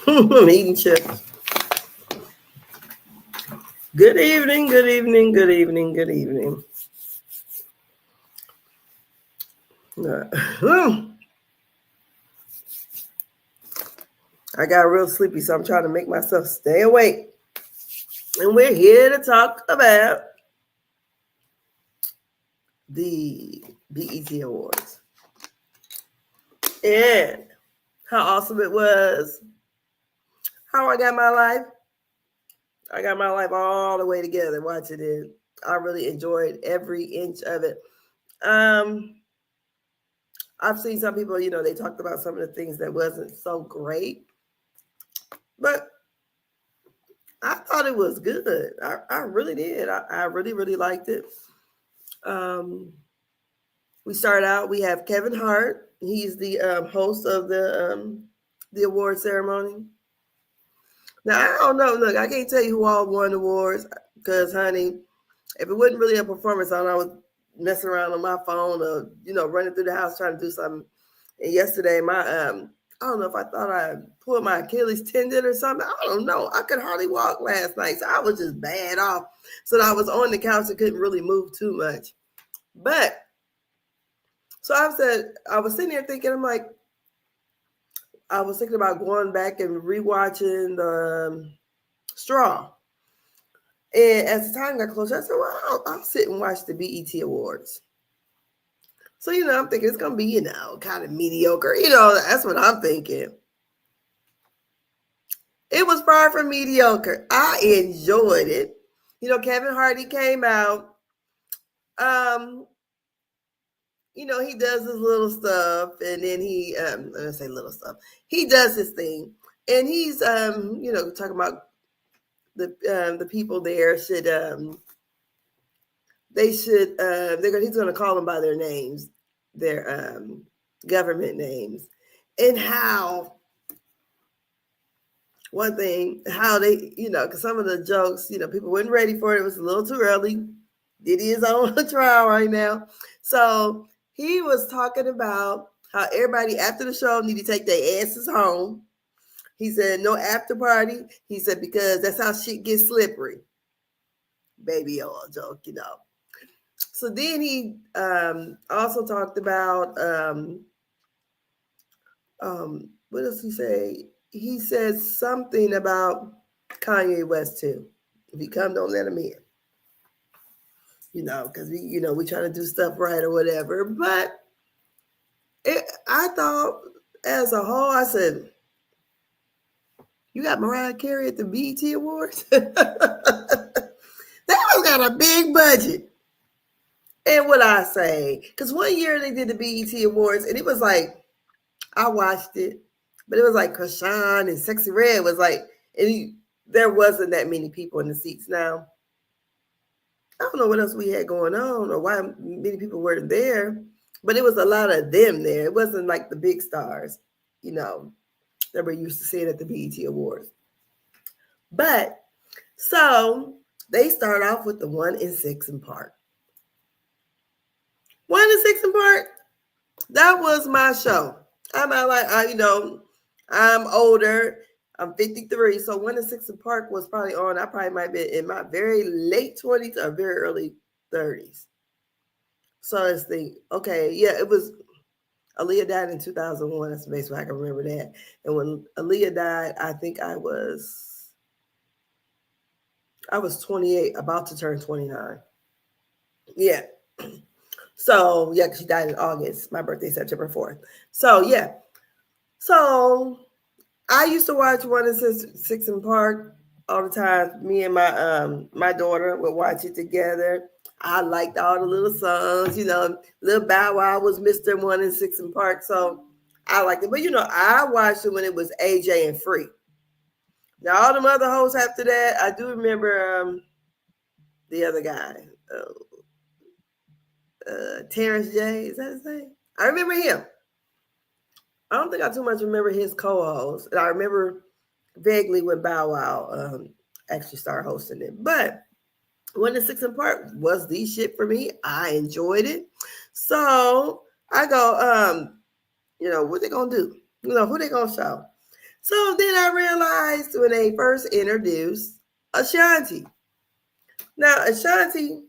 I'm eating chips. Good evening, good evening, good evening, good evening. I got real sleepy, so I'm trying to make myself stay awake. And we're here to talk about the BET Awards and how awesome it was. How I got my life. I got my life all the way together watching it. I really enjoyed every inch of it. I've seen some people, they talked about some of the things that wasn't so great, but I thought it was good. I really did. I really, really liked it. Um, we start out. We have Kevin Hart. He's the host of the award ceremony. Now I don't know. Look, I can't tell you who all won awards because, honey, if it wasn't really a performance, I was messing around on my phone or running through the house trying to do something. And yesterday, my I don't know if I thought I pulled my Achilles tendon or something. I don't know. I could hardly walk last night, so I was just bad off. So I was on the couch and couldn't really move too much. But so I was sitting there thinking, I was thinking about going back and rewatching the Straw. And as the time got closer, I said, well, I'll sit and watch the BET Awards. So, I'm thinking it's going to be, kind of mediocre. That's what I'm thinking. It was far from mediocre. I enjoyed it. Kevin Hart came out. He does his little stuff, and then let's say little stuff. He does his thing, and he's talking about the people there should he's going to call them by their names, their government names, and how. One thing, how they, because some of the jokes, people weren't ready for it. It was a little too early. Diddy is on trial right now. So he was talking about how everybody after the show need to take their asses home. He said, no after party. He said, because that's how shit gets slippery. Baby oil joke, So then he also talked about, what else he say? He said something about Kanye West too. If he come, don't let him in. Because we try to do stuff right or whatever. But I thought, as a whole, I said, you got Mariah Carey at the BET Awards. That one got a big budget. And what I say, because one year they did the BET Awards, and it was like, I watched it, but it was like Krishan and Sexy Red was like, there wasn't that many people in the seats. Now, I don't know what else we had going on or why many people weren't there, but it was a lot of them there. It wasn't like the big stars, that we're used to seeing at the BET Awards. But so they start off with the 1 in 6 in Park. 1 in 6 in Park, that was my show. I'm older. I'm 53, so 1 in 6 in Park was probably on. I probably might be in my very late 20s or very early 30s. So let's think. Okay, yeah, it was. Aaliyah died in 2001. That's basically I can remember that. And when Aaliyah died, I think I was 28, about to turn 29. Yeah. So yeah, because she died in August. My birthday, September 4th. So yeah. So I used to watch 1 in 6 in Park all the time. Me and my daughter would watch it together. I liked all the little songs, Little Bow Wow was Mr. 1 in 6 in Park, so I liked it. But I watched it when it was AJ and Free. Now all the other hosts after that, I do remember the other guy, Terrence J. Is that his name? I remember him. I don't think I too much remember his co-host. I remember vaguely when Bow Wow actually started hosting it. But 1 in 6 in Park was the shit for me. I enjoyed it. So I go, what they gonna do? Who they gonna show? So then I realized when they first introduced Ashanti. Now, Ashanti,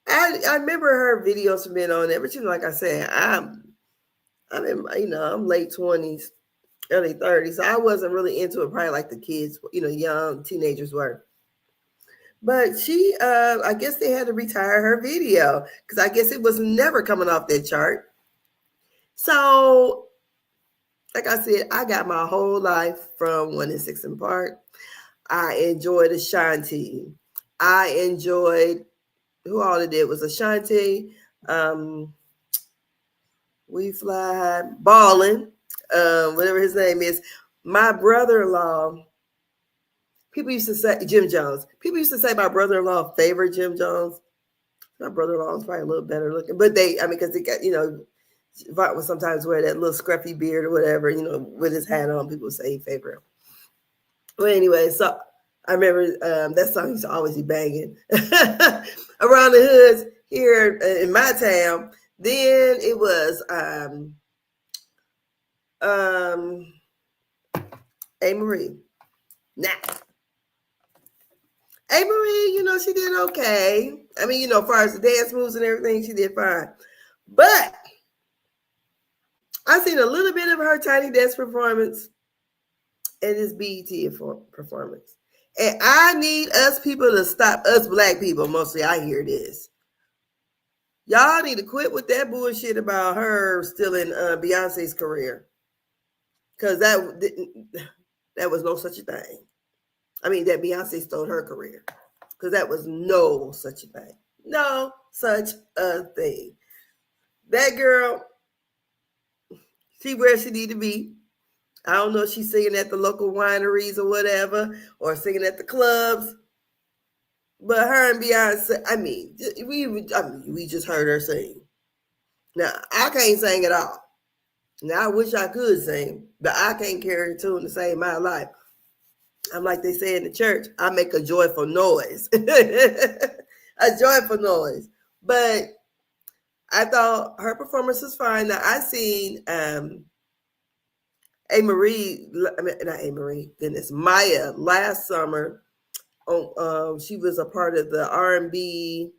I remember her videos from being on there, but like I said, I'm in, I'm late 20s, early 30s. So I wasn't really into it, probably like the kids, young teenagers were. But she, I guess they had to retire her video because I guess it was never coming off that chart. So, like I said, I got my whole life from 1-6 & Park. I enjoyed Ashanti. I enjoyed who all it did was Ashanti, We Fly High, Ballin, whatever his name is. My brother-in-law, people used to say Jim Jones. People used to say my brother-in-law favored Jim Jones. My brother-in-law is probably a little better looking, but because they got, Vaught would sometimes wear that little scruffy beard or whatever, with his hat on. People would say he favored him. Well, anyway, so I remember that song used to always be banging around the hoods here in my town. Then it was A. Marie. Nah. A. Marie, she did okay. I mean, as far as the dance moves and everything, she did fine. But I seen a little bit of her Tiny Desk performance and this BET performance. And I need us people to stop, us black people, mostly I hear this. Y'all need to quit with that bullshit about her still in Beyonce's career. Because that was no such a thing. I mean, that Beyonce stole her career. Because that was no such a thing. No such a thing. That girl, she where she need to be. I don't know if she's singing at the local wineries or whatever, or singing at the clubs. But her and Beyonce, we just heard her sing. Now, I can't sing at all. Now, I wish I could sing, but I can't carry a tune to save my life. I'm like they say in the church, I make a joyful noise. A joyful noise. But I thought her performance was fine. Now, I seen not A. Marie, goodness, Maya last summer. She was a part of the R&B,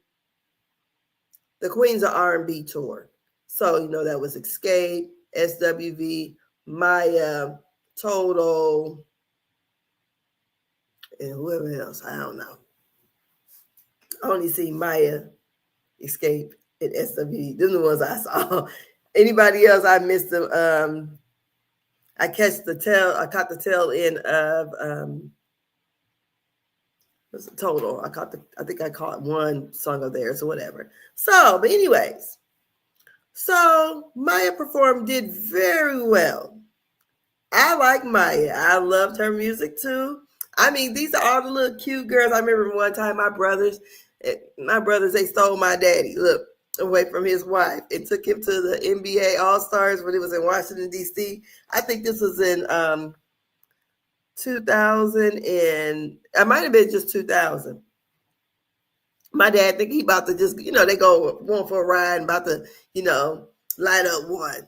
the Queens of R&B tour. So, that was Escape, SWV, Maya, Total, and whoever else. I don't know. I only see Maya, Escape, and SWV. Those are the ones I saw. Anybody else, I missed them. I caught the tail end of was Total. I think I caught one song of theirs or whatever. So, but anyways, so Maya did very well. I like Maya. I loved her music too. I mean, these are all the little cute girls. I remember one time my brothers, they stole my daddy, away from his wife and took him to the NBA All-Stars when it was in Washington, D.C. I think this was in 2000, and I might have been just 2000. My dad think he about to just, they going for a ride and about to, light up one.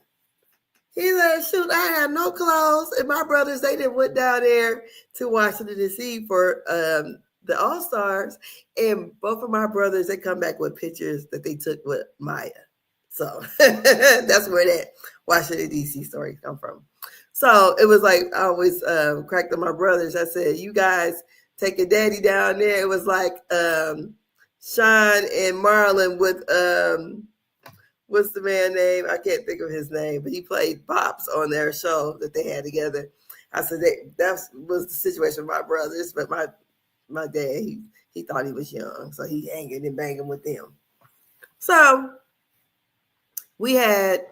He said, shoot, I had no clothes. And my brothers, they didn't went down there to Washington, D.C. for the All-Stars. And both of my brothers, they come back with pictures that they took with Maya. So that's where that Washington, D.C. story come from. So it was like, I always cracked on my brothers. I said, you guys take your daddy down there. It was like Sean and Marlon with, what's the man's name? I can't think of his name, but he played Pops on their show that they had together. I said, that was the situation with my brothers, but my dad, he thought he was young, so he hanging and banging with them. So we had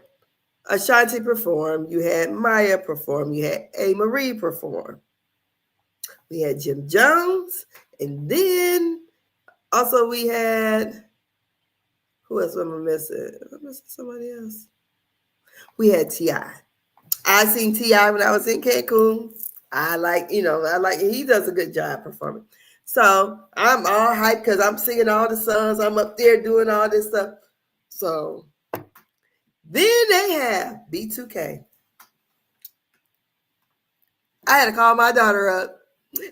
Ashanti perform, you had Maya perform, you had A. Marie perform. We had Jim Jones, and then also we had, who else am I missing? Am I missing somebody else? We had T.I. I seen T.I. when I was in Cancun. I like, he does a good job performing. So I'm all hyped because I'm singing all the songs. I'm up there doing all this stuff. So then they have B2K. I had to call my daughter up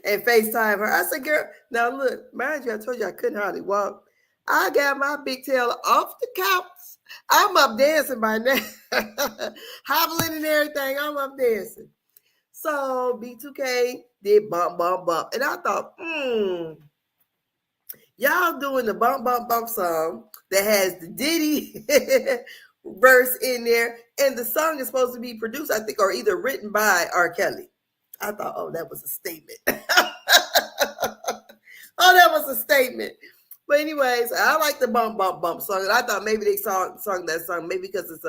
and FaceTime her. I said, girl, now look, mind you, I told you I couldn't hardly walk. I got my big tail off the couch. I'm up dancing by now. Hobbling and everything. I'm up dancing. So B2K did bump, bump, bump. And I thought, y'all doing the bump, bump, bump song that has the Diddy verse in there. And the song is supposed to be produced, I think, or either written by R. Kelly. I thought, oh, that was a statement. Oh, that was a statement. But anyways, I like the bump, bump, bump song. And I thought maybe they sung that song maybe because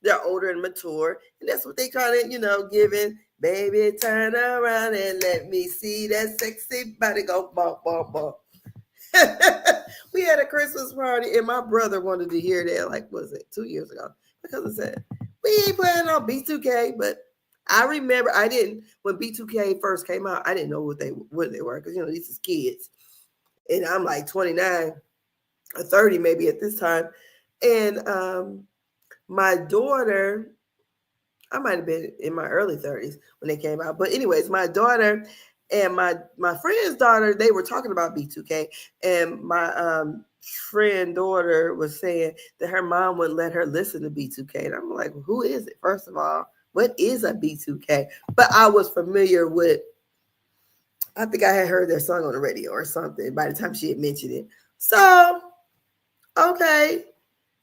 they're older and mature. And that's what they kind of, giving. Baby, turn around and let me see that sexy body go bump, bump, bump. We had a Christmas party and my brother wanted to hear that, like, was it 2 years ago? Because I said, we ain't playing on B2K, but I remember when B2K first came out, I didn't know what they were because, these is kids. And I'm like 29 or 30 maybe at this time. And my daughter, I might have been in my early 30s when they came out. But anyways, my daughter and my friend's daughter, they were talking about B2K. And my friend daughter was saying that her mom wouldn't let her listen to B2K. And I'm like, who is it? First of all, what is a B2K? But I was familiar with, I think I had heard their song on the radio or something by the time she had mentioned it. So, okay.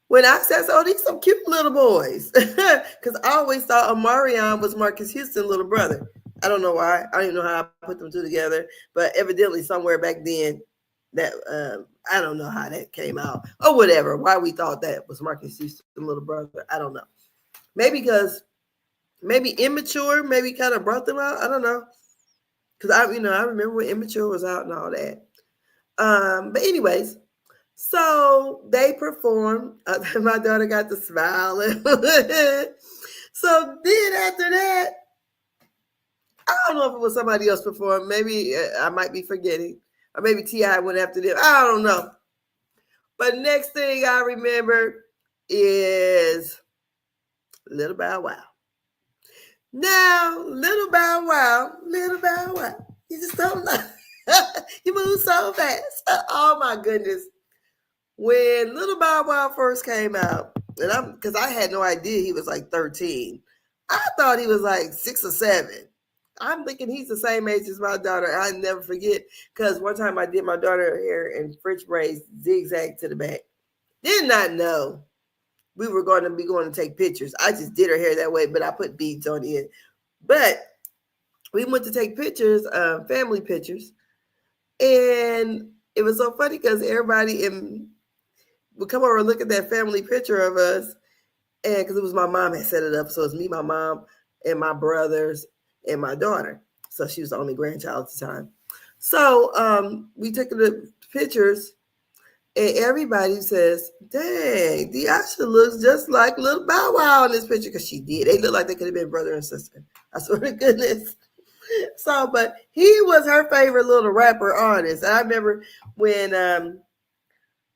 When I said, oh, these some cute little boys. Because I always thought Omarion was Marcus Houston's little brother. I don't know why. I don't even know how I put them two together. But evidently somewhere back then that I don't know how that came out. Or whatever. Why we thought that was Marcus Houston's little brother. I don't know. Maybe because maybe Immature maybe kind of brought them out. I don't know. Because I remember when Immature was out and all that. But anyways, so they performed. My daughter got to smile. So then after that, I don't know if it was somebody else performed. Maybe I might be forgetting. Or maybe T.I. went after them. I don't know. But next thing I remember is Little Bow Wow. Now, Little Bow Wow, you just don't know. You move so fast. Oh my goodness. When Little Bow Wow first came out, and because I had no idea he was like 13. I thought he was like 6 or 7. I'm thinking he's the same age as my daughter. I never forget, because one time I did my daughter hair in French braids, zigzag to the back. Did not know we were going to take pictures. I just did her hair that way, but I put beads on it. But we went to take pictures, family pictures. And it was so funny because everybody would come over and look at that family picture of us. And because it was my mom had set it up. So it's me, my mom, and my brothers, and my daughter. So she was the only grandchild at the time. So we took the pictures. And everybody says, dang, Deasha looks just like Little Bow Wow in this picture, because she did. They look like they could have been brother and sister. I swear to goodness. So, but he was her favorite little rapper artist. I remember when,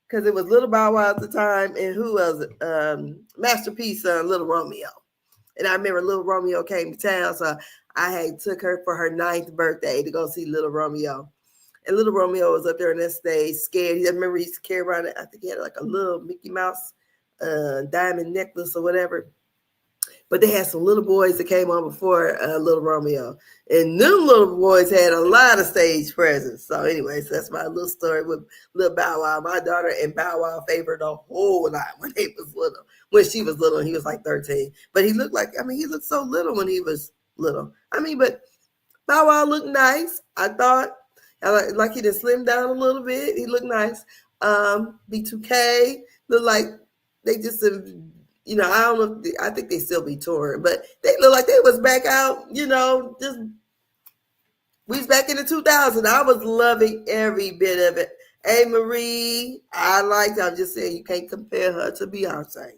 because it was Little Bow Wow at the time, and who else? Master P's son, Little Romeo. And I remember Little Romeo came to town, so I had took her for her 9th birthday to go see Little Romeo. And Little Romeo was up there on that stage, scared. I remember he used to carry around, I think he had like a little Mickey Mouse diamond necklace or whatever. But they had some little boys that came on before Little Romeo. And them little boys had a lot of stage presence. So anyways, that's my little story with Little Bow Wow. My daughter and Bow Wow favored a whole lot when they was little. When she was little, he was like 13. But he looked he looked so little when he was little. But Bow Wow looked nice, I thought. Like he just slimmed down a little bit. He looked nice. B2K looked like they just, I don't know. I think they still be touring, but they look like they was back out. Just we was back in the 2000s. I was loving every bit of it. Hey Marie, I'm just saying you can't compare her to Beyonce.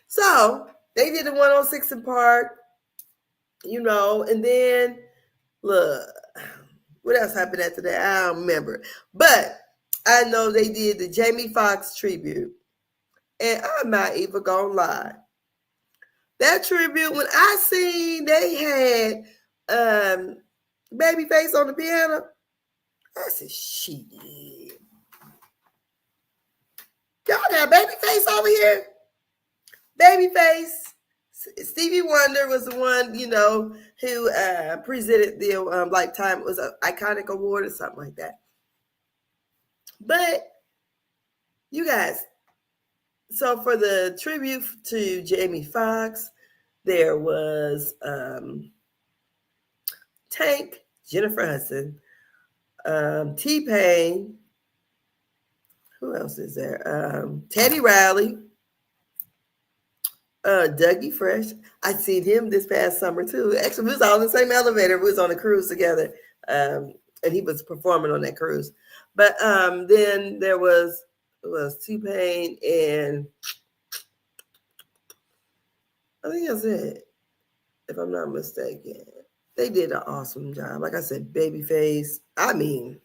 So they did the 106 in Park, and then. Look, what else happened after that? I don't remember. But I know they did the Jamie Foxx tribute. And I'm not even going to lie. That tribute, when I seen they had Babyface on the piano, I said, shit. Y'all got Babyface over here? Babyface. Stevie Wonder was the one, who presented the Lifetime. It was an iconic award or something like that. But you guys, so for the tribute to Jamie Foxx, there was Tank, Jennifer Hudson, T-Pain. Who else is there? Teddy Riley, Dougie Fresh. I seen him this past summer too. Actually, we was all in the same elevator. We was on a cruise together, and he was performing on that cruise. But then there was T-Pain, and I think that's it, if I'm not mistaken. They did an awesome job. Like I said, Babyface. I mean,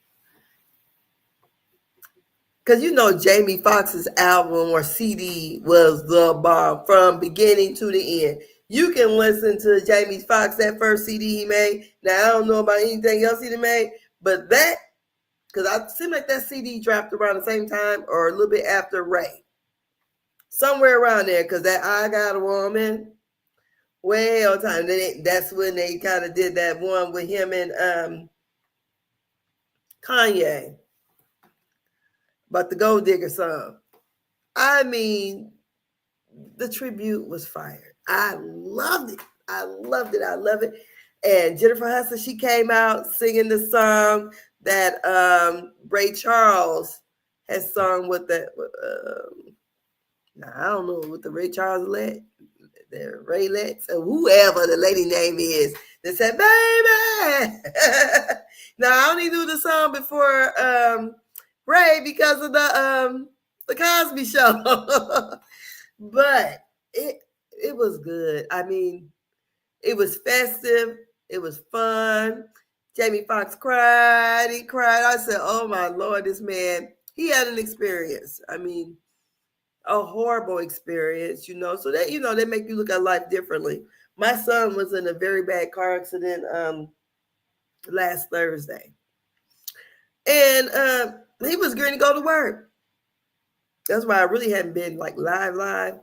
because Jamie Foxx's album or CD was the bomb from beginning to the end. You can listen to Jamie Foxx, that first CD he made. Now, I don't know about anything else he made, but that, because I seem like that CD dropped around the same time or a little bit after Ray. Somewhere around there, because that I Got a Woman, way on time. That's when they kind of did that one with him and Kanye. But the Gold Digger song. I mean, the tribute was fire. I loved it. I love it. And Jennifer Hudson, she came out singing the song that Ray Charles has sung with that. I don't know what the Ray Charles the Raylettes, or whoever the lady name is, that said, baby. Now, I only knew the song before Ray because of the Cosby Show. But it was good. I mean, it was festive. It was fun. Jamie Foxx cried. He cried. I said, oh my Lord, this man, he had an experience. I mean, a horrible experience, so that, they make you look at life differently. My son was in a very bad car accident last Thursday. And he was going to go to work. That's why I really hadn't been like live.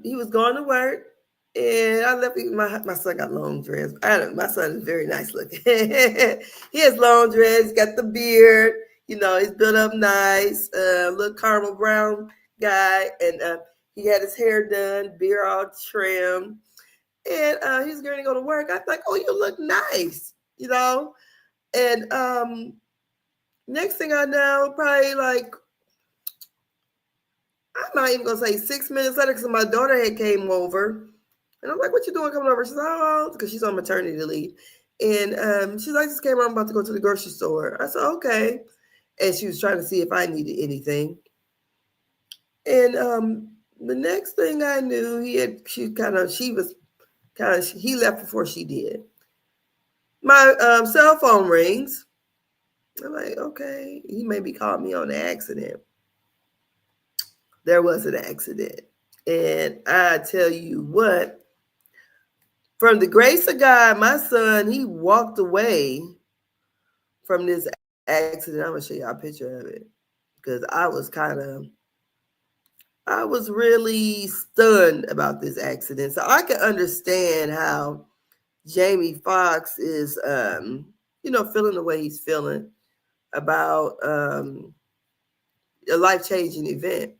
He was going to work, and I left. My son got long dreads. My son is very nice looking. He has long dreads. He's got the beard. He's built up nice. Little caramel brown guy, and he had his hair done, beard all trimmed, and he's going to go to work. I was like, oh, you look nice, And next thing I know, probably like, I'm not even gonna say 6 minutes later, because my daughter had came over, and I'm like, "What you doing coming over?" She's like, "Oh," because she's on maternity leave, and she's like, "Just came over. I'm about to go to the grocery store." I said, "Okay," and she was trying to see if I needed anything. And the next thing I knew, he left before she did. My cell phone rings. I'm like, okay, he maybe called me on the accident. There was an accident. And I tell you what, from the grace of God, my son, he walked away from this accident. I'm going to show y'all a picture of it, because I was really stunned about this accident. So I can understand how Jamie Foxx is, feeling the way he's feeling about a life-changing event.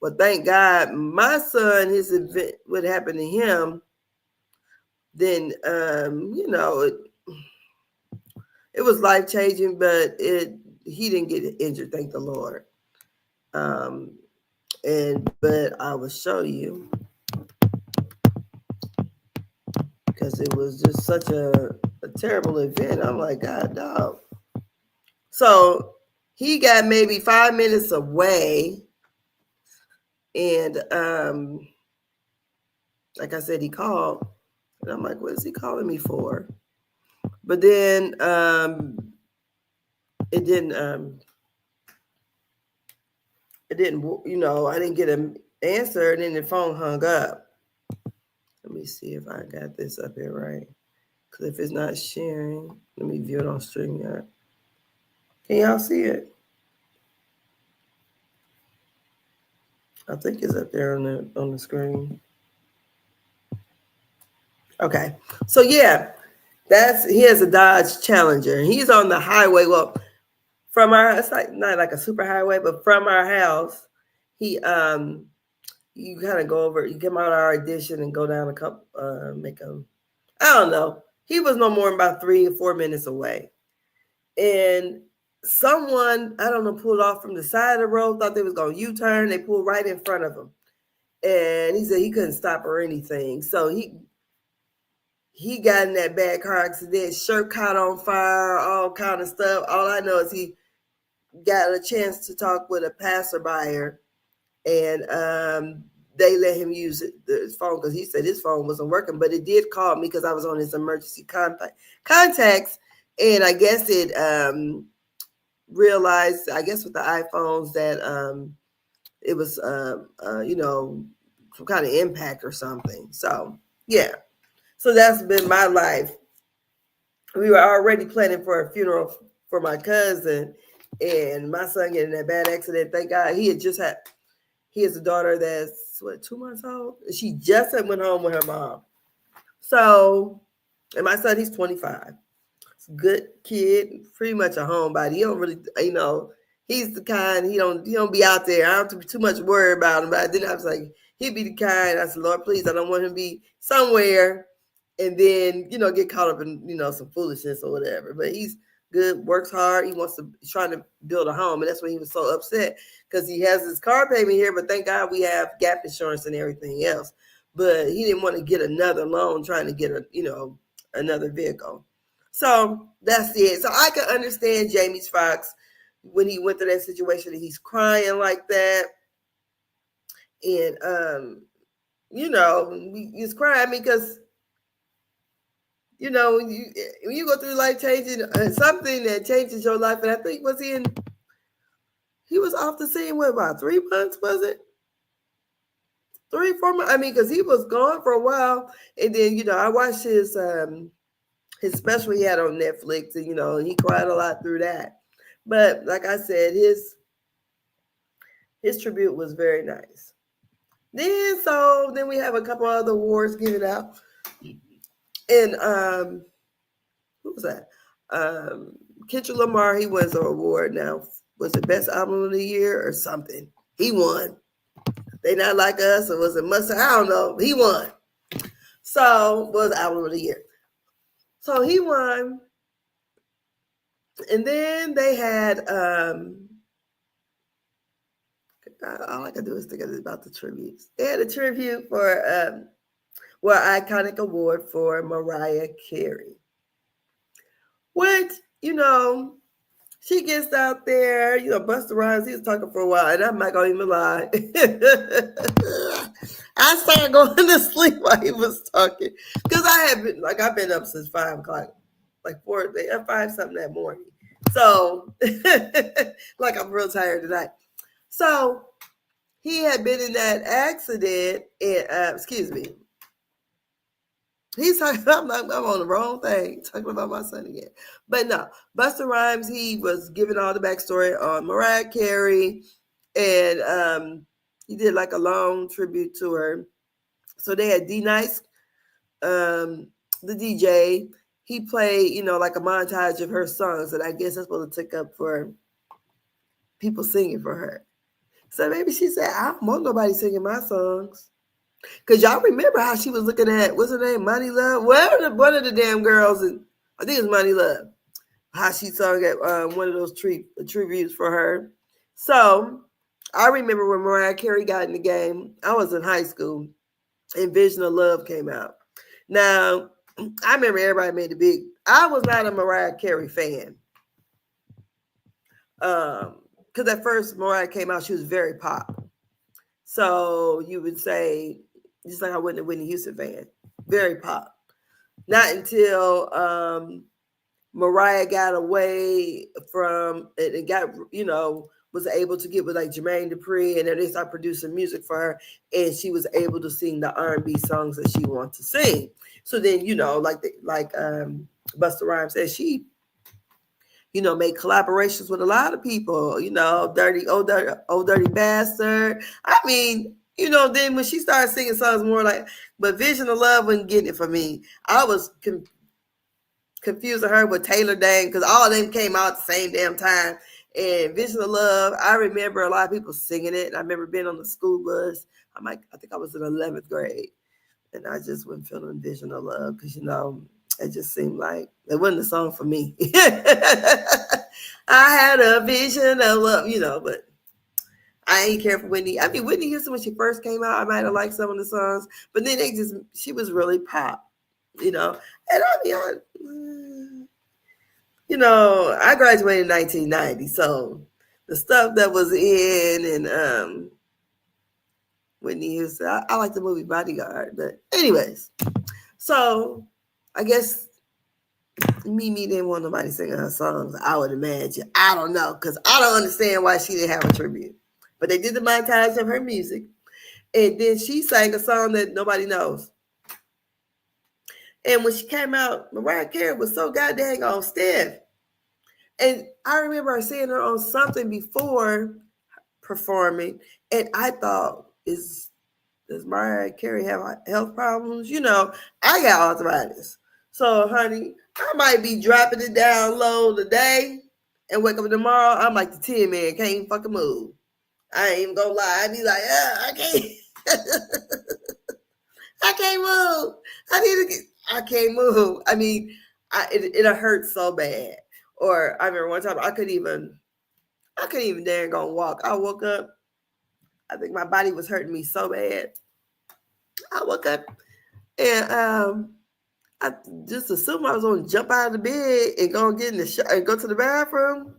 But thank God, my son, his event, what happened to him, then, it was life-changing, but he didn't get injured, thank the Lord. But I will show you, because it was just such a terrible event. I'm like, God, dog. So he got maybe 5 minutes away, and like I said, he called, and I'm like, what is he calling me for? But then it didn't, I didn't get answer, and then the phone hung up. Let me see if I got this up here right. Because if it's not sharing, let me view it on StreamYard. Can y'all see it? I think it's up there on the screen. Okay. So yeah, he has a Dodge Challenger. He's on the highway. Well, from it's like not like a super highway, but from our house, he you kind of go over, you come out of our addition and go down a couple, I don't know. He was no more than about 3 or 4 minutes away. And someone, I don't know, pulled off from the side of the road, thought they was going to U-turn. They pulled right in front of him. And he said he couldn't stop or anything. So he got in that bad car accident, shirt caught on fire, all kind of stuff. All I know is he got a chance to talk with a passerby, and they let him use his phone because he said his phone wasn't working, but it did call me because I was on his emergency contacts, and I guess it realized, I guess with the iPhones, that it was some kind of impact or something. So yeah, so that's been my life. We were already planning for a funeral for my cousin, and my son getting that bad accident. Thank God he has a daughter that's 2 months old. She just went home with her mom. So, and my son, he's 25. He's a good kid, pretty much a homebody. He don't really, he's the kind, he don't be out there. I don't have to be too much worried about him. But then I was like, he'd be the kind. I said, Lord, please, I don't want him to be somewhere and then, get caught up in, some foolishness or whatever. But he's good, works hard. He's trying to build a home. And that's why he was so upset, because he has his car payment here, but thank God we have gap insurance and everything else. But he didn't want to get another loan trying to get another vehicle. So that's it. So I can understand Jamie Foxx when he went through that situation and he's crying like that. And he's crying because when you go through life changing, something that changes your life. And I think he was off the scene, what, about 3 months, was it? 3, 4 months. I mean, because he was gone for a while. And then, I watched his special he had on Netflix, and he cried a lot through that. But like I said, his tribute was very nice. Then we have a couple other awards given out. And who was that? Kendrick Lamar, he wins an award now. Was it Best Album of the Year or something? He won. They Not Like Us, or was it Mustard? I don't know. He won. So, was Album of the Year. So he won. And then they had, all I can do is think about the tributes. They had a tribute for, iconic award for Mariah Carey. Which, she gets out there, Busta Rhymes, he was talking for a while, and I'm not going to even lie. I started going to sleep while he was talking. Because I've been up since 5 o'clock, like 5 something that morning. So, like I'm real tired tonight. So, he had been in that accident, and, excuse me. He's talking, I'm on the wrong thing, talking about my son again. But no, Busta Rhymes, he was giving all the backstory on Mariah Carey, and he did like a long tribute to her. So they had D-Nice, the DJ. He played, like a montage of her songs, and I guess that's what it took up for people singing for her. So maybe she said, I don't want nobody singing my songs. Because y'all remember how she was looking at, what's her name, Money Love? Well, one of the damn girls, and I think it was Money Love, how she sung at one of those tributes for her. So I remember when Mariah Carey got in the game, I was in high school, and Vision of Love came out. Now, I remember everybody made the I was not a Mariah Carey fan. Because at first Mariah came out, she was very pop. So you would say, just like I wasn't a Whitney Houston fan, very pop. Not until Mariah got away from it and got, was able to get with like Jermaine Dupri, and then they started producing music for her, and she was able to sing the R&B songs that she wanted to sing. So then, like Busta Rhymes said, she made collaborations with a lot of people, dirty bastard. I mean, then when she started singing songs more like, but Vision of Love wasn't getting it for me. I was confusing her with Taylor Dane because all of them came out at the same damn time. And Vision of Love, I remember a lot of people singing it. And I remember being on the school bus. I think I was in 11th grade. And I just wasn't feeling Vision of Love because, it just seemed like it wasn't a song for me. I had a vision of love, but I ain't care for Whitney. I mean, Whitney Houston, when she first came out, I might have liked some of the songs, but then she was really pop, and I graduated in 1990, so the stuff that was in and Whitney Houston, I like the movie Bodyguard, but anyways, so I guess Mimi didn't want nobody singing her songs, I would imagine. I don't know, because I don't understand why she didn't have a tribute. But they did the montage of her music, and then she sang a song that nobody knows. And when she came out, Mariah Carey was so goddamn on stiff. And I remember seeing her on something before performing, and I thought, does Mariah Carey have health problems? I got arthritis. So, honey, I might be dropping it down low today and wake up tomorrow. I'm like the Tin Man, can't even fucking move. I ain't even gonna lie. I'd be like, I can't. I can't move. I can't move. I mean, it hurt so bad. Or I remember one time I couldn't even dare go walk. I woke up. I think my body was hurting me so bad. I woke up and I just assumed I was going to jump out of the bed and go get in the shower and go to the bathroom,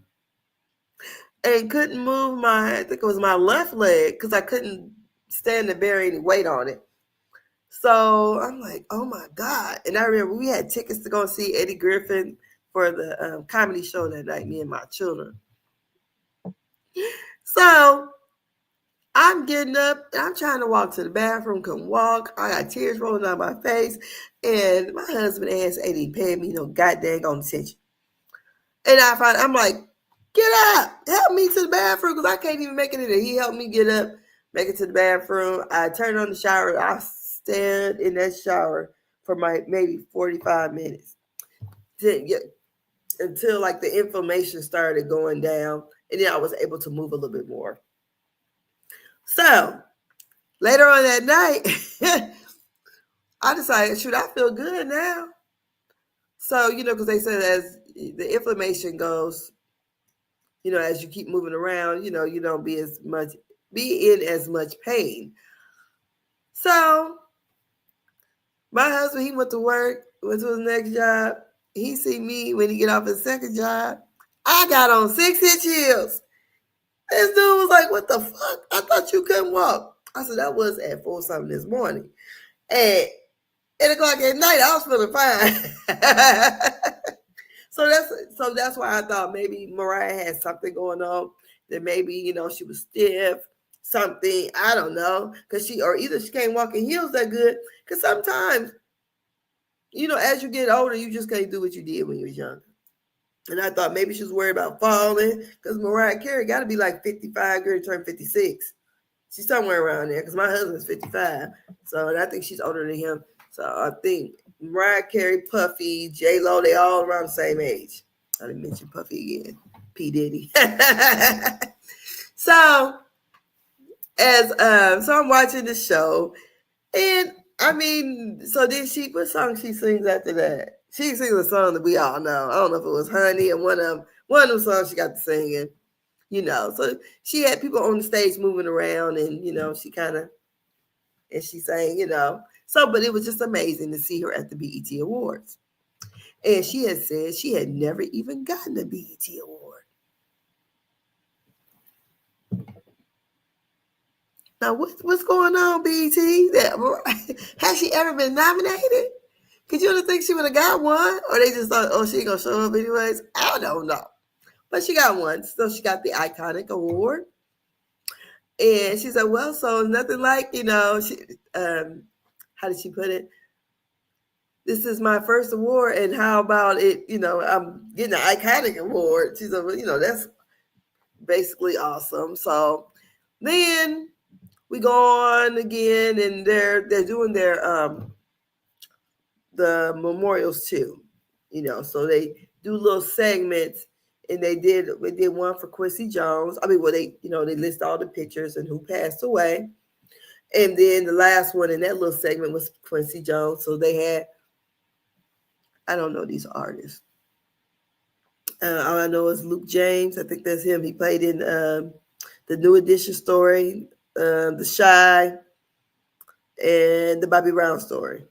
and couldn't move I think it was my left leg, because I couldn't stand to bear any weight on it. So I'm like, oh my God. And I remember we had tickets to go see Eddie Griffin for the comedy show that night, me and my children. So I'm getting up and I'm trying to walk to the bathroom, couldn't walk. I got tears rolling down my face. And my husband asked Eddie to pay me no goddamn attention. And I'm like, get up, help me to the bathroom, because I can't even make it in there. He helped me get up, make it to the bathroom. I turned on the shower. I stayed in that shower for maybe 45 minutes until like the inflammation started going down, and then I was able to move a little bit more. So later on that night, I decided, shoot, I feel good now. So, because they said as the inflammation goes, as you keep moving around, you don't be in as much pain. So my husband, he went to work, went to his next job. He see me when he get off his second job. I got on 6-inch heels. This dude was like, what the fuck? I thought you couldn't walk. I said, that was at 4-something this morning. At 8 o'clock at night, I was feeling fine. So that's why I thought maybe Mariah had something going on, that maybe, she was stiff, something, I don't know, or either she can't walk in heels that good, because sometimes, as you get older, you just can't do what you did when you was younger. And I thought maybe she was worried about falling, because Mariah Carey got to be like 55, girl, turn 56. She's somewhere around there, because my husband's 55, so I think she's older than him. So I think Mariah Carey, Puffy, J-Lo, they all around the same age. I didn't mention Puffy again. P. Diddy. So I'm watching the show, and I mean, so then what song she sings after that? She sings a song that we all know. I don't know if it was Honey or one of them songs she got to singing. So she had people on the stage moving around, and she sang, So, but it was just amazing to see her at the BET Awards. And she had said she had never even gotten a BET Award. Now, what's going on, BET? Has she ever been nominated? Because you don't think she would have got one? Or they just thought, oh, she ain't going to show up anyways? I don't know. but she got one. So she got the Iconic Award. And she said, well, so it's nothing like, she, how did she put it? This is my first award, and how about it? I'm getting an Iconic Award. She said, well, that's basically awesome. So then we go on again, and they're doing their the memorials too. So they do little segments, and we did one for Quincy Jones. I mean, well, they list all the pictures and who passed away. And then the last one in that little segment was Quincy Jones. So they had, I don't know these artists. All I know is Luke James. I think that's him. He played in the New Edition story, The Shy, and the Bobby Brown story.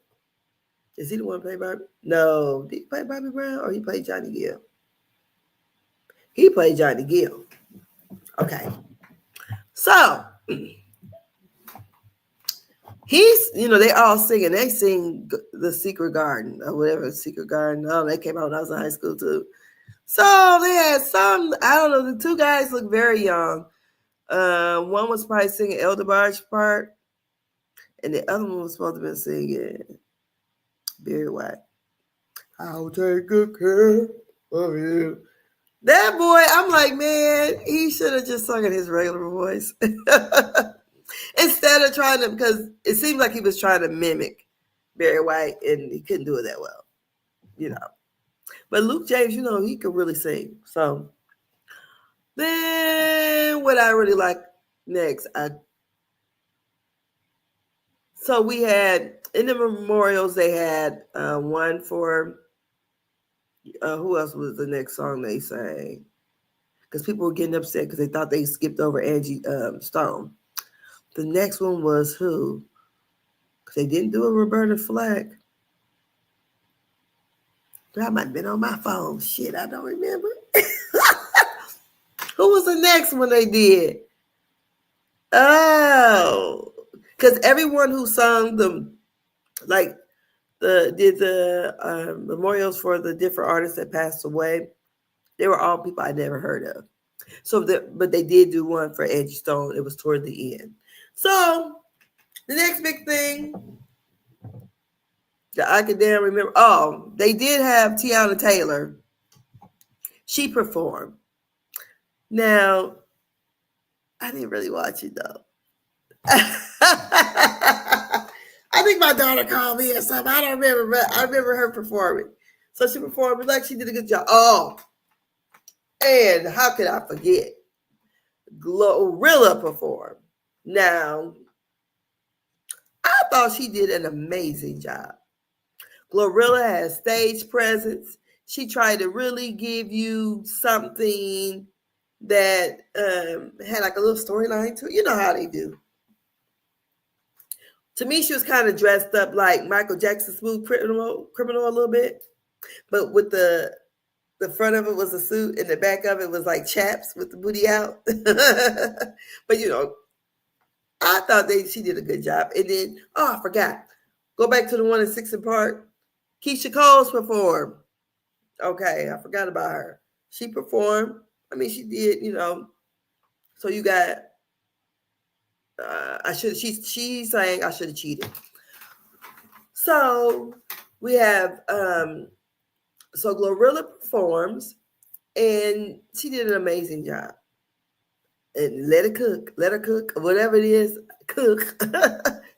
Is he the one who played Bobby? No. Did he play Bobby Brown or he played Johnny Gill? He played Johnny Gill. Okay. So they all singing. They sing The Secret Garden or whatever, Secret Garden. Oh, they came out when I was in high school too. So they had some, I don't know, the two guys look very young. One was probably singing El DeBarge part, and the other one was supposed to be singing Barry White. I'll take good care of you. That boy, I'm like, man, he should have just sung in his regular voice. Instead of trying to, because it seemed like he was trying to mimic Barry White, and he couldn't do it that well, But Luke James, he could really sing. So then what I really like next, so we had, in the memorials, they had one for, who else was the next song they sang? Because people were getting upset because they thought they skipped over Angie Stone. The next one was who? Because they didn't do a Roberta Flack. That might have been on my phone. Shit, I don't remember. Who was the next one they did? Oh, because everyone who sung them, like did the memorials for the different artists that passed away, they were all people I never heard of. So, but they did do one for Angie Stone. It was toward the end. So the next big thing that I could damn remember. Oh, they did have Tiana Taylor. She performed. Now, I didn't really watch it though. I think my daughter called me or something. I don't remember, but I remember her performing. So she performed, like she did a good job. Oh, and how could I forget? Glorilla performed. Now, I thought she did an amazing job. Glorilla has stage presence. She tried to really give you something that had like a little storyline to it. You know how they do. To me, she was kind of dressed up like Michael Jackson Smooth Criminal a little bit, but with the front of it was a suit and the back of it was like chaps with the booty out. But I thought she did a good job. And then, I forgot. Go back to the one in 6th Park. Keisha Cole's performed. Okay, I forgot about her. She performed. I mean, she did, So you got, she sang I Should Have Cheated. So we have, so Glorilla performs, and she did an amazing job. And let her cook, whatever it is, cook.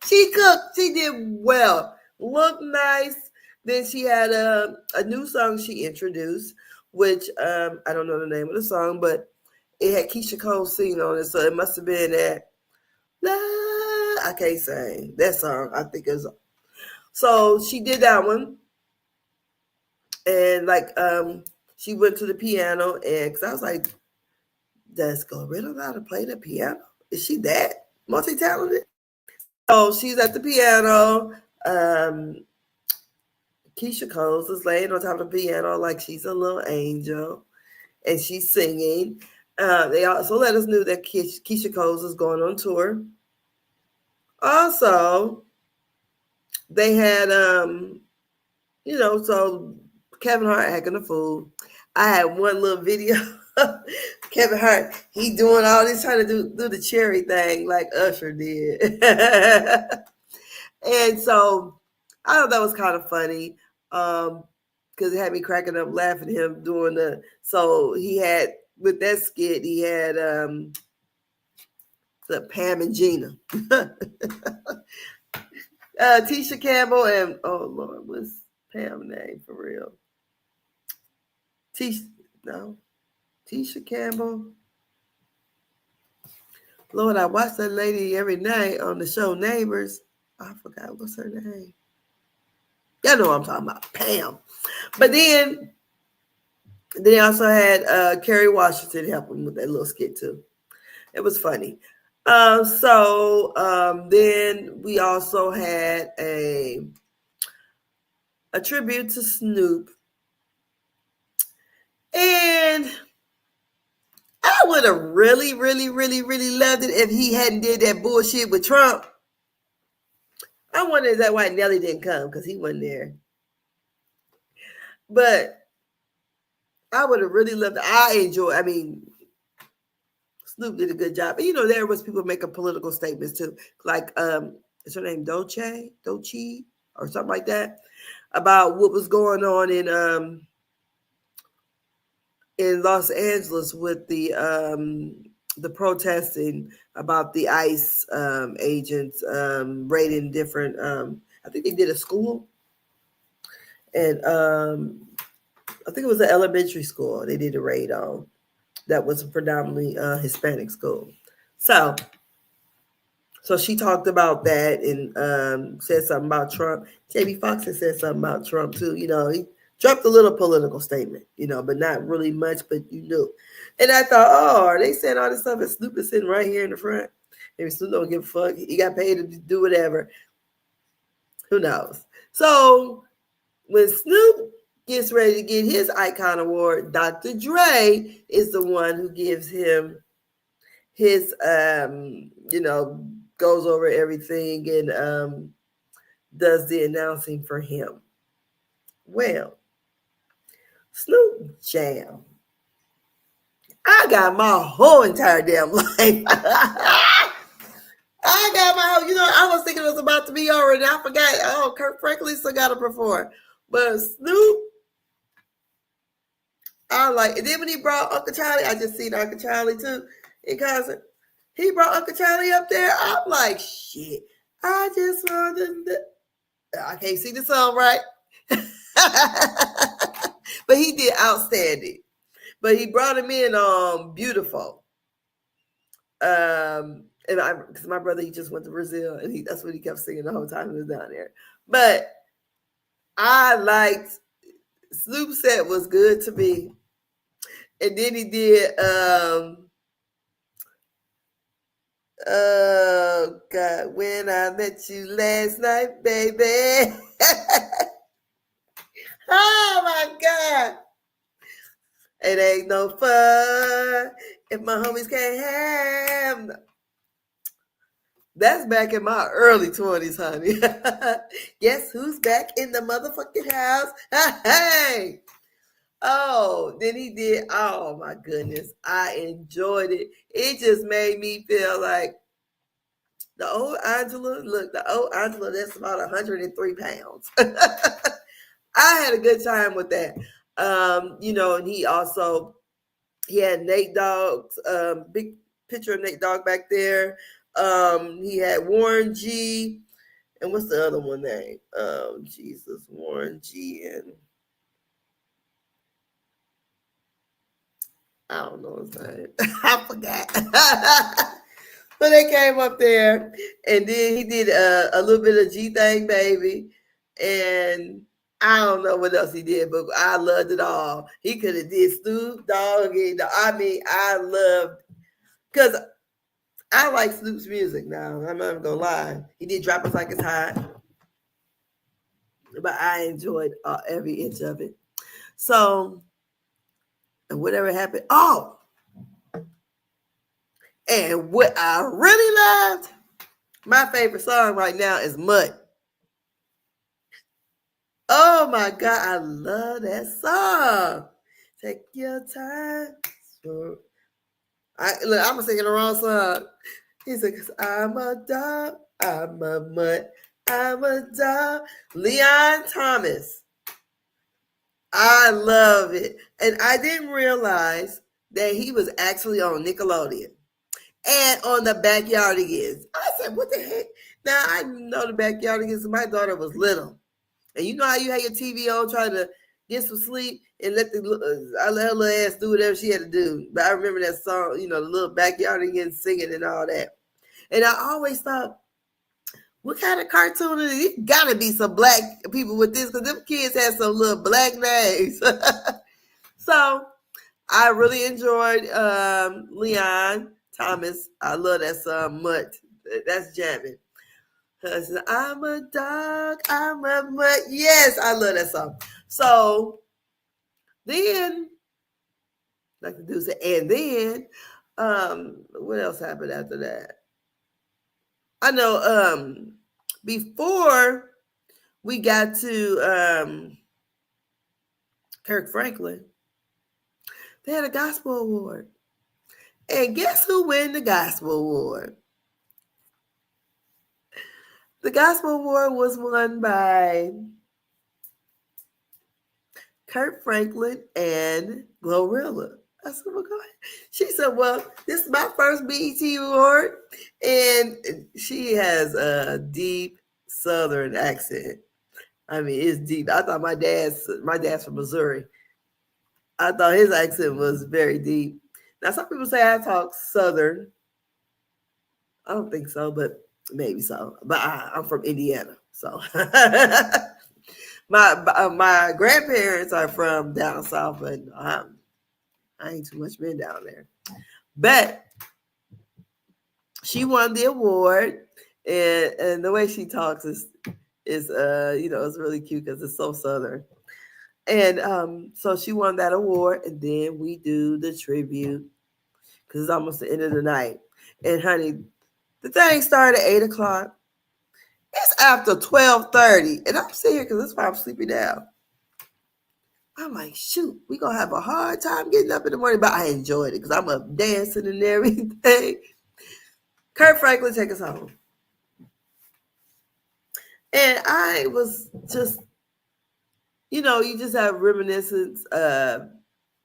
She cooked. She did well. Looked nice. Then she had a new song she introduced, which I don't know the name of the song, but it had Keisha Cole singing on it, so it must have been that. I can't sing that song. I think it was. So she did that one, and like she went to the piano, and because I was like, does Glorilla know how to play the piano? Is she that multi-talented? So she's at the piano. Keisha Cole is laying on top of the piano like she's a little angel, and she's singing. They also let us know that Keisha Cole is going on tour. Also, they had, so Kevin Hart acting a fool. I had one little video Kevin Hart, he doing all this trying to do the cherry thing like Usher did. And so I thought that was kind of funny. Because it had me cracking up laughing at him doing so he had with that skit, he had the Pam and Gina. Tisha Campbell and oh Lord, what's Pam's name for real? Tisha Campbell. Lord, I watch that lady every night on the show Neighbors. I forgot what's her name. Y'all know what I'm talking about, Pam. But then they also had Kerry Washington help him with that little skit too. It was funny. Then we also had a tribute to Snoop. And I would have really, really, really, really loved it if he hadn't did that bullshit with Trump. I wonder is that why Nelly didn't come, because he wasn't there. But I would have really loved it. I mean, Snoop did a good job. But, there was people making political statements too. Like, is her name Doechii, or something like that, about what was going on in Los Angeles with the protesting about the ICE agents raiding different. I think they did a school, and I think it was an elementary school they did a raid on. That was a predominantly Hispanic school. So she talked about that and said something about Trump. Jamie Foxx had said something about Trump too. He dropped a little political statement, but not really much, but you knew. And I thought, oh, are they saying all this stuff and Snoop is sitting right here in the front? Maybe Snoop don't give a fuck. He got paid to do whatever. Who knows? So when Snoop gets ready to get his Icon Award, Dr. Dre is the one who gives him his, goes over everything and does the announcing for him. Well, Snoop Jam. I got my whole entire damn life. I got my whole, I was thinking it was about to be already. I forgot. Oh, Kirk Franklin still got to perform. But Snoop, I like. And then when he brought Uncle Charlie, I just seen Uncle Charlie too in concert. He brought Uncle Charlie up there. I'm like, shit. I just wanted to. I can't sing the song right. But he did outstanding. But he brought him in beautiful. And because my brother, he just went to Brazil and that's what he kept singing the whole time he was down there. But I liked Snoop set was good to me. And then he did oh God, when I met you last night, baby. Oh my God. It ain't no fun if my homies can't have no. That's back in my early 20s, honey. Guess who's back in the motherfucking house? Hey. Oh, then he did. Oh my goodness. I enjoyed it. It just made me feel like the old Angela. Look, the old Angela, that's about 103 pounds. I had a good time with that. And he had Nate Dogg's big picture of Nate Dogg back there. He had Warren G. And what's the other one name? Jesus, Warren G. And I don't know his name. I forgot. But they came up there, and then he did a little bit of G Thing Baby, and I don't know what else he did, but I loved it all. He could have did Snoop Dogg. I loved, because I like Snoop's music now. I'm not even gonna lie. He did Drop Us Like It's Hot, but I enjoyed every inch of it. So, whatever happened. Oh, and what I really loved, my favorite song right now is Mud. Oh my God, I love that song. Take your time. I'm singing the wrong song. He said, "'Cause I'm a dog, I'm a mutt, I'm a dog." Leon Thomas. I love it. And I didn't realize that he was actually on Nickelodeon and on the Backyardigans. I said, what the heck? Now, I know the Backyardigans. My daughter was little. And you know how you had your TV on trying to get some sleep and I let her little ass do whatever she had to do. But I remember that song, the little Backyardigans singing and all that. And I always thought, what kind of cartoon is it? It gotta be some black people with this, because them kids had some little black names. So I really enjoyed Leon Thomas. I love that song, Mutt. That's jamming. I'm a dog, I'm a mutt. Yes, I love that song. So then, like the dude said, and then, what else happened after that? I know before we got to Kirk Franklin, they had a gospel award. And guess who won the gospel award? The gospel award was won by Kirk Franklin and Glorilla. I said, well, go ahead. She said, well, this is my first BET award. And she has a deep Southern accent. I mean, it's deep. I thought my dad's from Missouri. I thought his accent was very deep. Now, some people say I talk Southern. I don't think so, but maybe so. But I'm from Indiana, so my grandparents are from down south, but I ain't too much been down there. But she won the award, and the way she talks is it's really cute because it's so Southern. And so she won that award, and then we do the tribute because it's almost the end of the night. And honey, the thing started at 8:00. It's after 12:30, and I'm sitting here because that's why I'm sleeping down. I'm like, shoot, we gonna have a hard time getting up in the morning, but I enjoyed it because I'm up dancing and everything. Kirk Franklin, take us home. And I was just, you just have reminiscence of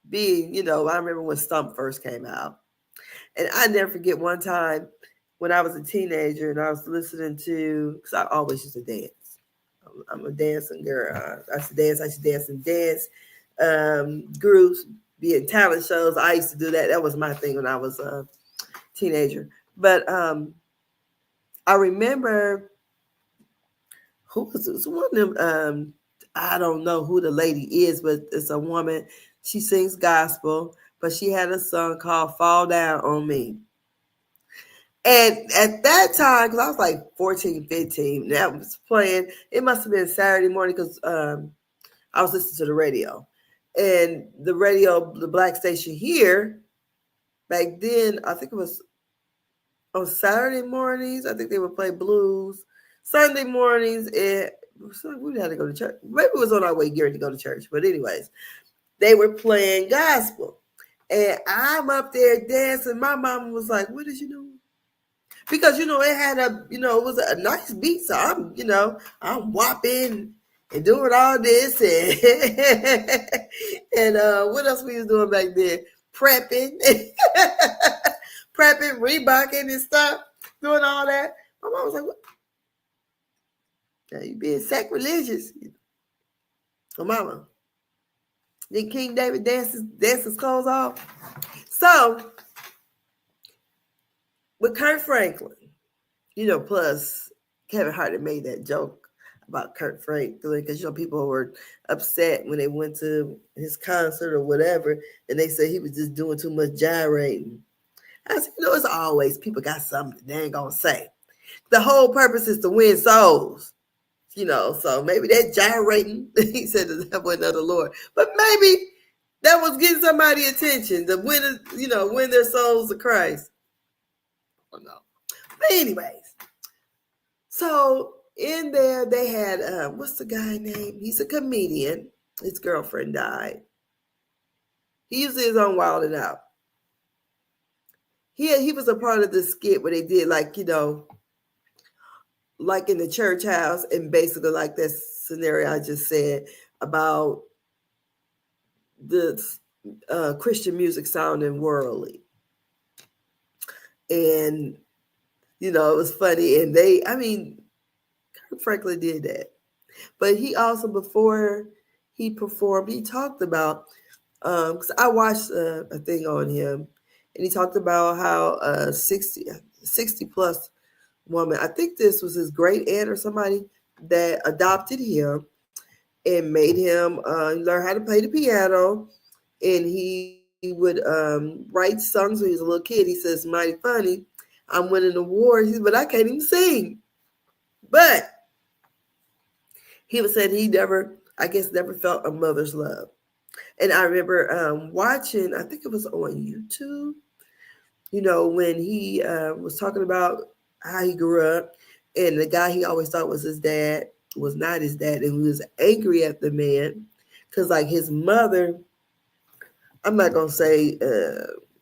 being, I remember when Stump first came out. And I never forget one time when I was a teenager and I was listening to, because I always used to dance. I'm a dancing girl. I used to dance in dance groups, be in talent shows. I used to do that. That was my thing when I was a teenager. But I remember who was it? One of them. I don't know who the lady is, but it's a woman. She sings gospel, but she had a song called "Fall Down on Me." And at that time, because I was like 14, 15, that was playing. It must have been Saturday morning because I was listening to the radio. And the radio, the black station here, back then, I think it was on Saturday mornings. I think they would play blues. Sunday mornings, we had to go to church. Maybe it was on our way geared to go to church. But anyways, they were playing gospel. And I'm up there dancing. My mama was like, what is you doing? Because, it had it was a nice beat. So I'm whopping and doing all this. And what else we was doing back then? Prepping, rebocking and stuff, doing all that. My mom was like, what? Now you being sacrilegious. So mama, then King David dances his clothes off. So with Kirk Franklin, plus Kevin Hart had made that joke about Kirk Franklin because people were upset when they went to his concert or whatever, and they said he was just doing too much gyrating. I said, it's always people got something they ain't gonna say. The whole purpose is to win souls. So maybe that gyrating, he said that wasn't of the Lord. But maybe that was getting somebody attention to win their souls to Christ. I don't know. But anyways, so in there they had, what's the guy name? He's a comedian. His girlfriend died. He usually is on Wild 'N Out. he was a part of the skit where they did like, you know, like in the church house, and basically like that scenario I just said about the Christian music sounding worldly. And, you know, it was funny. And I mean, Kirk Franklin did that. But he also, before he performed, he talked about, because I watched a thing on him, and he talked about how 60 plus woman, I think this was his great aunt or somebody that adopted him and made him learn how to play the piano. And he would write songs when he was a little kid. He says, mighty funny, I'm winning awards, but I can't even sing. But he was saying he never, I guess, never felt a mother's love. And I remember watching, I think it was on YouTube, you know, when he was talking about how he grew up, and the guy he always thought was his dad was not his dad, and he was angry at the man because, like, his mother, I'm not gonna say,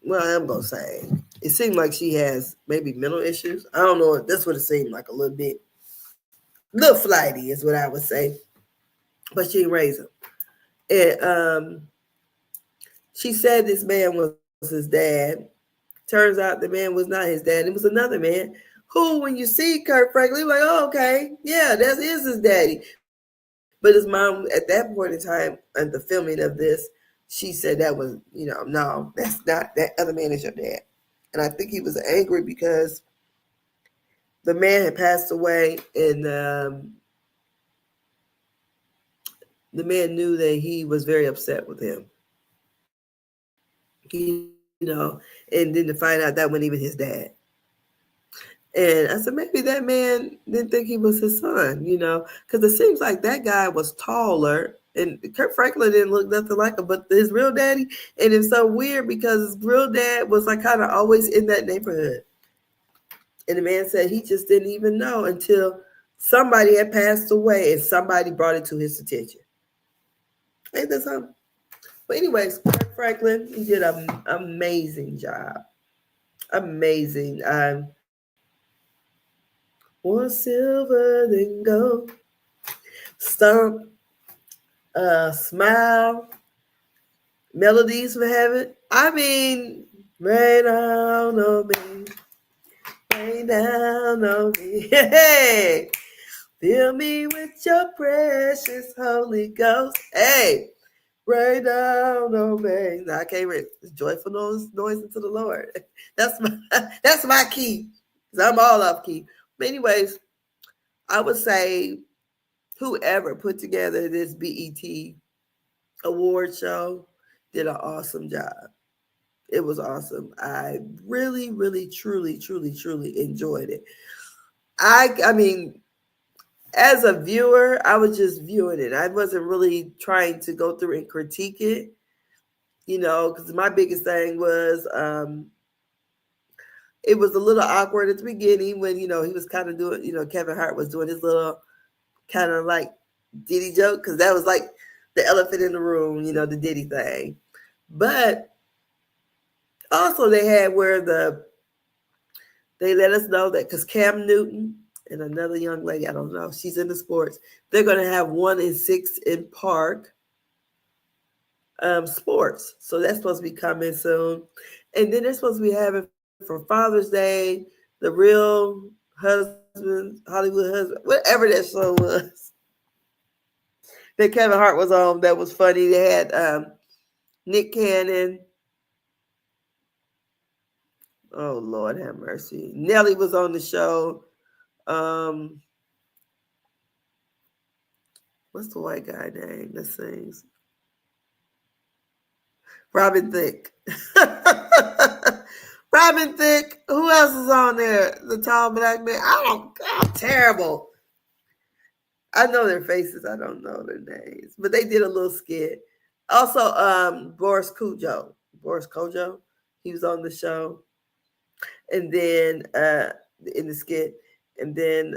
well, I'm gonna say it seemed like she has maybe mental issues. I don't know. That's what it seemed like, a little bit, little flighty is what I would say. But she didn't raise him, and she said this man was his dad. Turns out the man was not his dad. It was another man who, when you see Kirk Franklin, like, oh, okay, yeah, that is his daddy. But his mom, at that point in time, at the filming of this, she said that was, you know, no, that's not, that other man is your dad. And I think he was angry because the man had passed away, and the man knew that he was very upset with him. You know, and then to find out that wasn't even his dad. And I said, maybe that man didn't think he was his son, you know, because it seems like that guy was taller, and Kirk Franklin didn't look nothing like him, but his real daddy. And it's so weird because his real dad was like kind of always in that neighborhood. And the man said he just didn't even know until somebody had passed away and somebody brought it to his attention. Ain't that something? But anyways, Kirk Franklin, he did an amazing job. Amazing. More silver than gold. Stomp, Smile, Melodies from Heaven. I mean, rain down on me, rain down on me. Hey, fill me with your precious Holy Ghost. Hey, rain down on me. Now I can't read. It's joyful noise unto the Lord. That's my key. Because I'm all off key. But anyways, I would say whoever put together this BET award show did an awesome job. It was awesome. I really, really, truly, truly, truly enjoyed it. I mean, as a viewer, I was just viewing it. I wasn't really trying to go through and critique it, you know, because my biggest thing was it was a little awkward at the beginning when, you know, he was kind of doing, you know, Kevin Hart was doing his little kind of like Diddy joke, because that was like the elephant in the room, you know, the Diddy thing. But also they had where they let us know that because Cam Newton and another young lady, I don't know, she's in the sports, they're going to have 1 in 6 in park sports. So that's supposed to be coming soon. And then they're supposed to be having for Father's Day, The Real Husband, Hollywood Husband, whatever that show was that Kevin Hart was on, that was funny. They had Nick Cannon. Oh, Lord have mercy. Nelly was on the show. What's the white guy name that sings? Robin Thicke. Robin Thicke. Who else is on there? The tall black man. I'm terrible. I know their faces. I don't know their names. But they did a little skit. Also, Boris Kodjoe. Boris Kodjoe. He was on the show. And then in the skit. And then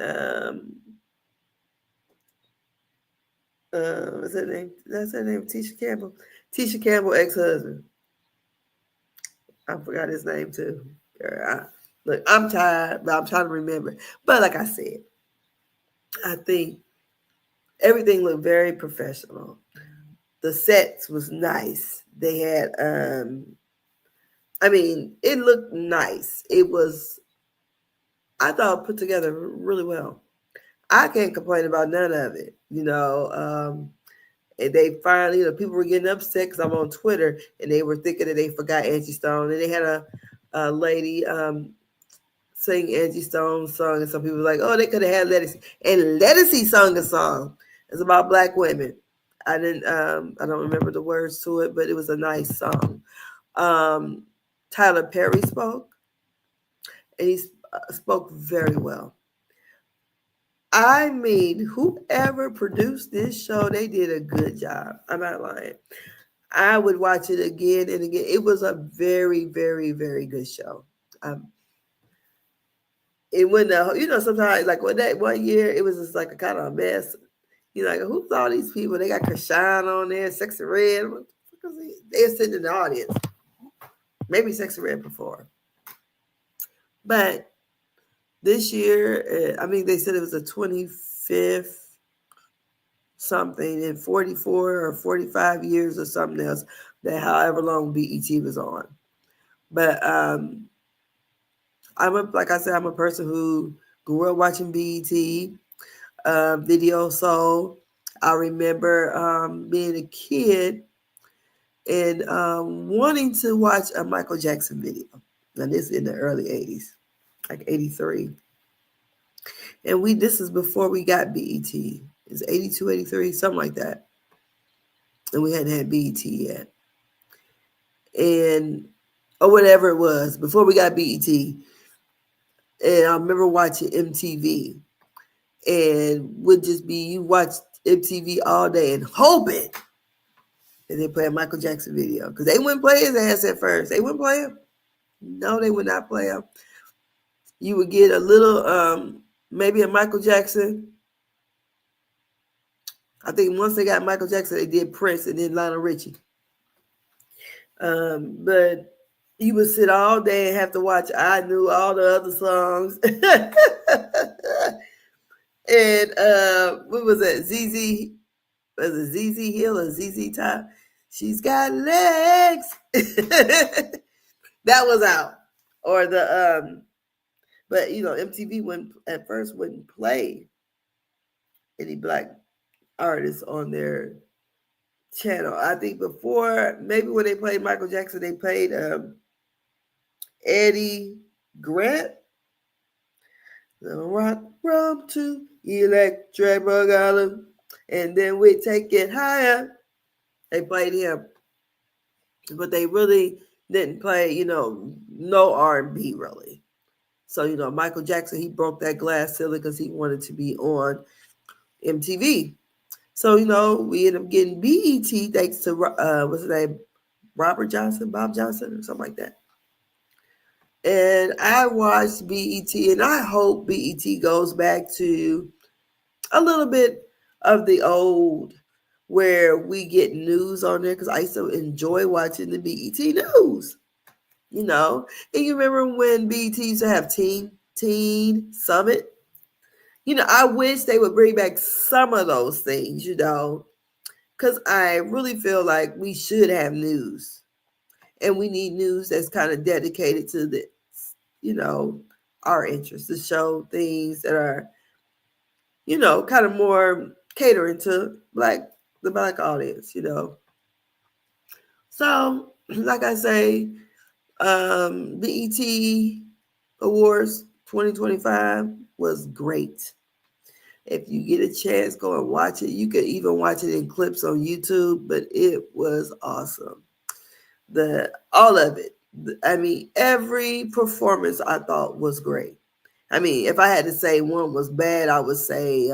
what's her name? That's her name, Tisha Campbell. Tisha Campbell, ex-husband. I forgot his name too. Look, I'm tired, but I'm trying to remember. But like I said, I think everything looked very professional. The sets was nice. They had I mean, it looked nice. It was, I thought, put together really well. I can't complain about none of it. And they finally, people were getting upset because I'm on Twitter and they were thinking that they forgot Angie Stone. And they had a lady sing Angie Stone's song, and some people were like, oh, they could have had Lettucey. And Lettucey sung a song. It's about Black women. I don't remember the words to it, but it was a nice song. Tyler Perry spoke, and he spoke very well. I mean, whoever produced this show, they did a good job. I'm not lying. I would watch it again and again. It was a very, very, very good show. It went, sometimes like one year, it was just like a kind of a mess. Like, who's all these people? They got Krishan on there, Sexy Red. They're sitting in the audience. Maybe Sexy Red before. But this year, they said it was the 25th something in 44 or 45 years or something else, that however long BET was on. But like I said, I'm a person who grew up watching BET, Video Soul. I remember being a kid and wanting to watch a Michael Jackson video. Now this is in the early 80s, like 83. And this is before we got BET. It's 82, 83, something like that. And we hadn't had BET yet. Or whatever it was, before we got BET. And I remember watching MTV. And would just be, you watch MTV all day and hoping that they play a Michael Jackson video. Because they wouldn't play his ass at first. They wouldn't play him. No, they would not play him. You would get a little, maybe a Michael Jackson. I think once they got Michael Jackson, they did Prince and then Lionel Richie. But you would sit all day and have to watch I Knew, all the other songs. And what was that? ZZ? Was it ZZ Hill or ZZ Top? She's got legs. That was out. Or but MTV wouldn't play any Black artists on their channel. I think before, maybe when they played Michael Jackson, they played Eddie Grant. The rock from to Electric Boogaloo, and then we take it higher. They played him, but they really didn't play, no R&B really. So Michael Jackson, he broke that glass ceiling because he wanted to be on MTV. So we ended up getting BET thanks to what's his name, Bob Johnson, or something like that. And I watched BET, and I hope BET goes back to a little bit of the old, where we get news on there, because I used to enjoy watching the BET news. And you remember when BET used to have Teen Summit? I wish they would bring back some of those things, because I really feel like we should have news. And we need news that's kind of dedicated to the, our interests, to show things that are, kind of more catering to the Black audience, So, like I say, BET Awards 2025 was great. If you get a chance, go and watch it. You could even watch it in clips on YouTube, but it was awesome. All of it. I mean, every performance I thought was great. I mean, if I had to say one was bad, I would say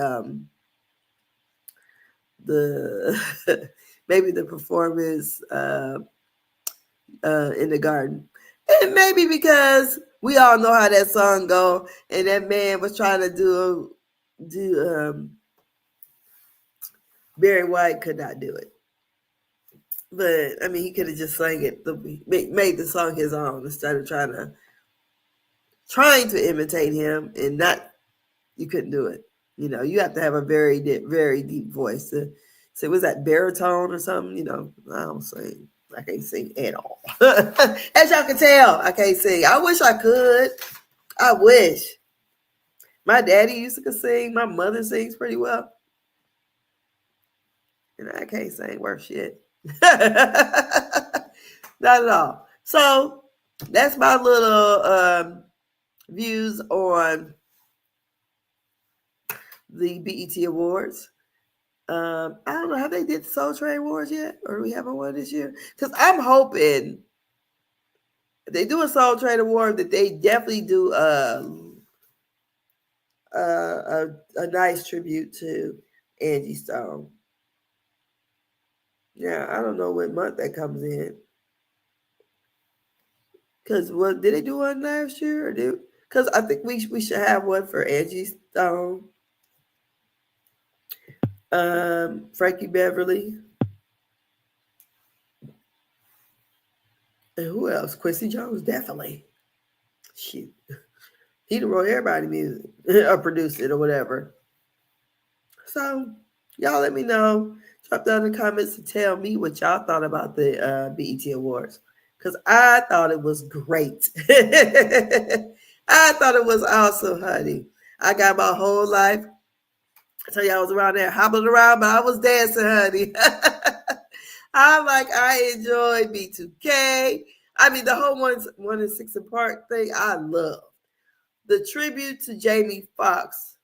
maybe the performance in the garden. And maybe because we all know how that song go, and that man was trying to do Barry White could not do it. But I mean, he could have just sang it, made the song his own instead of trying to trying to imitate him and not, you couldn't do it. You know, you have to have a very deep voice to say, was that baritone or something? You know, I don't sing. I can't sing at all. As y'all can tell, I can't sing. I wish I could. I wish. My daddy used to sing. My mother sings pretty well. And I can't sing worth shit. Not at all. So that's my little views on the BET Awards. I don't know, have they did the Soul Train Awards yet? Or do we have one this year? Because I'm hoping if they do a Soul Train Award that they definitely do a nice tribute to Angie Stone. Yeah, I don't know what month that comes in. Because what did they do one last year? Because I think we should have one for Angie Stone, Frankie Beverly, and who else? Quincy Jones, definitely. Shoot, he wrote everybody's music or produced it or whatever. So y'all let me know. Drop down in the comments to tell me what y'all thought about the BET Awards. Because I thought it was great. I thought it was awesome, honey. I got my whole life. I tell you, I was around there hobbling around, but I was dancing, honey. I enjoyed B2K. I mean, the whole 1 and 6 and Park thing, I love. The tribute to Jamie Foxx.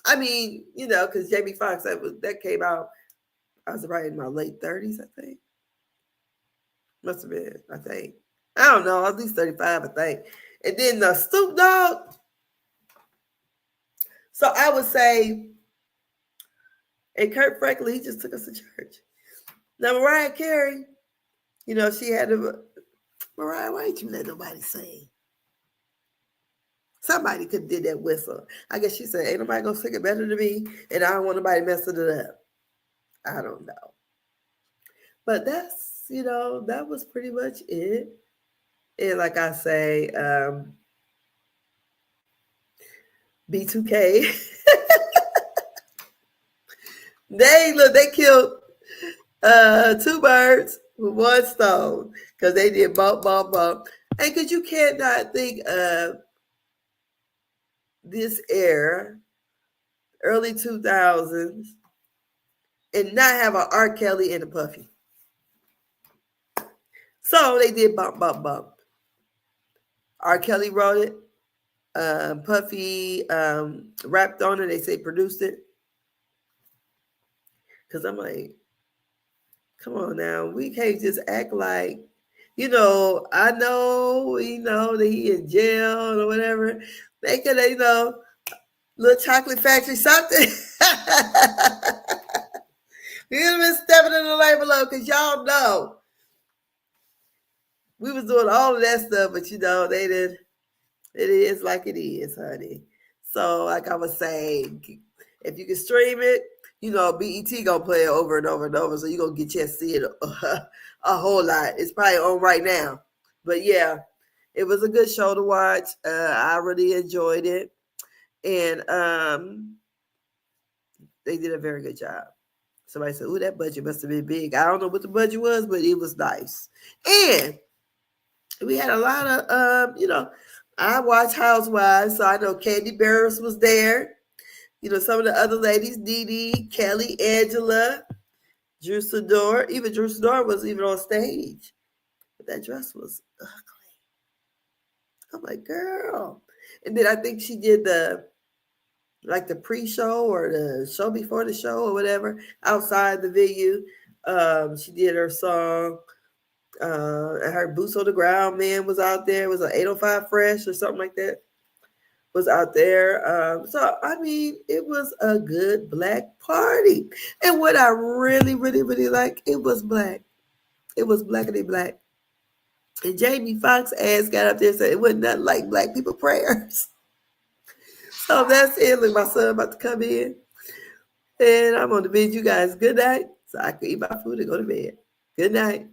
I mean, you know, because Jamie Foxx, that came out, I was right in my late 30s, I think. Must have been, I think. I don't know, at least 35, I think. And then the Snoop Dogg. So I would say, and Kirk Franklin, he just took us to church. Now, Mariah Carey, you know, she had Mariah, why didn't you let nobody sing? Somebody could have did that whistle. I guess she said, ain't nobody going to sing it better than me, and I don't want nobody messing it up. I don't know. But that's, you know, that was pretty much it. And like I say, B2K, they killed 2 birds with 1 stone because they did bump, bump, bump. And because you cannot think of this era, early 2000s, and not have an R. Kelly and a Puffy. So they did bump, bump, bump. R. Kelly wrote it. Puffy rapped on it. They say produced it. Because I'm like, come on now. We can't just act like, you know, I know, we know that he in jail or whatever. They could, you know, little chocolate factory, something. We would have been stepping in the lane below because y'all know we was doing all of that stuff, but you know, they did. It is like it is, honey. So, like I was saying, if you can stream it, you know, BET gonna play it over and over and over, so you're gonna get a chance to see it a whole lot. It's probably on right now. But yeah, it was a good show to watch. I really enjoyed it. And they did a very good job. Somebody said, "Ooh, that budget must have been big." I don't know what the budget was, but it was nice. And we had a lot of, you know, I watch Housewives, so I know Candy Barris was there. You know, some of the other ladies, Dee, Kelly, Angela, Drew Sidor. Even Drew Sidor was even on stage. But that dress was ugly. I'm like, girl. And then I think she did the pre-show or the show before the show or whatever outside the venue. She did her song. Her Boots on the Ground man was out there. It was an 805 Fresh or something like that. Was out there. So, I mean, it was a good black party. And what I really, really, really like, it was black. It was blackity black. And Jamie Foxx ass got up there and said it wasn't nothing like black people prayers. So that's it. Look, my son about to come in. And I'm going to bid you guys good night so I can eat my food and go to bed. Good night.